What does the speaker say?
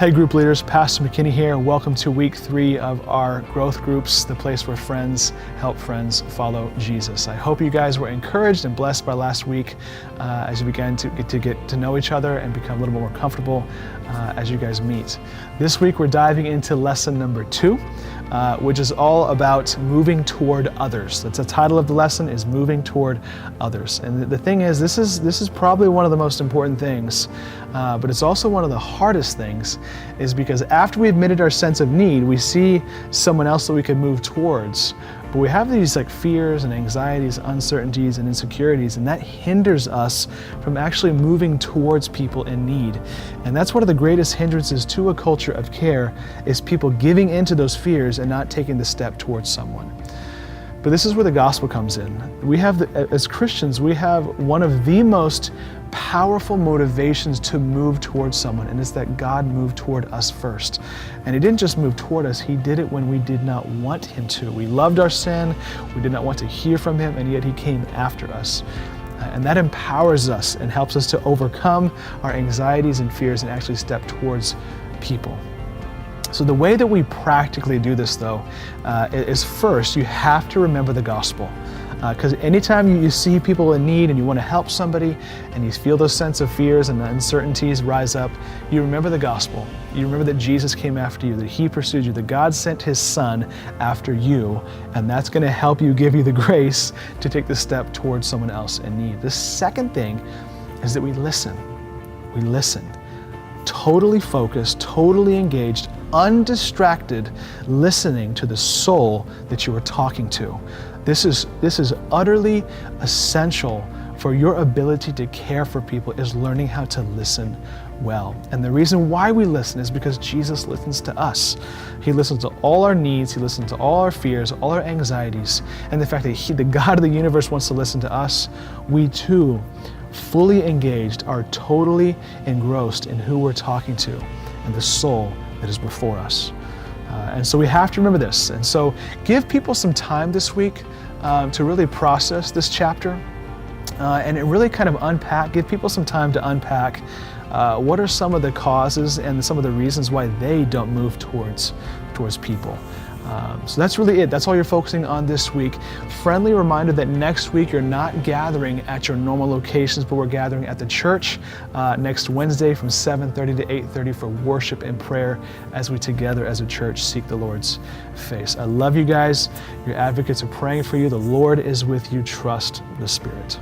Hey group leaders, Pastor McKinney here. Welcome to week 3 of our growth groups, the place where friends help friends follow Jesus. I hope you guys were encouraged and blessed by last week as you began to get to know each other and become a little more comfortable as you guys meet. This week we're diving into lesson number 2, which is all about moving toward others. That's the title of the lesson, is moving toward others. And the thing is, this is probably one of the most important things, but it's also one of the hardest things, is because after we admitted our sense of need, we see someone else that we can move towards. But we have these fears and anxieties, uncertainties and insecurities, and that hinders us from actually moving towards people in need. And that's one of the greatest hindrances to a culture of care, is people giving into those fears and not taking the step towards someone. But this is where the gospel comes in. We have, as Christians, we have one of the most powerful motivations to move towards someone, and it's that God moved toward us first. And He didn't just move toward us, He did it when we did not want Him to. We loved our sin, we did not want to hear from Him, and yet He came after us. And that empowers us and helps us to overcome our anxieties and fears and actually step towards people. So the way that we practically do this, though, is first, you have to remember the gospel. Because anytime you see people in need and you want to help somebody and you feel those sense of fears and uncertainties rise up, you remember the gospel. You remember that Jesus came after you, that He pursued you, that God sent His Son after you, and that's going to help you, give you the grace to take the step towards someone else in need. The second thing is that we listen. We listen. Totally focused, totally engaged, undistracted, listening to the soul that you are talking to. This is utterly essential for your ability to care for people, is learning how to listen well. And the reason why we listen is because Jesus listens to us. He listens to all our needs, He listens to all our fears, all our anxieties, and the fact that the God of the universe wants to listen to us. We too, fully engaged, are totally engrossed in who we're talking to and the soul that is before us. And so we have to remember this. And so give people some time this week to really process this chapter and it really kind of unpack, give people some time to unpack what are some of the causes and some of the reasons why they don't move towards people. So that's really it. That's all you're focusing on this week. Friendly reminder that next week you're not gathering at your normal locations, but we're gathering at the church next Wednesday from 7:30 to 8:30 for worship and prayer as we together as a church seek the Lord's face. I love you guys. Your advocates are praying for you. The Lord is with you. Trust the Spirit.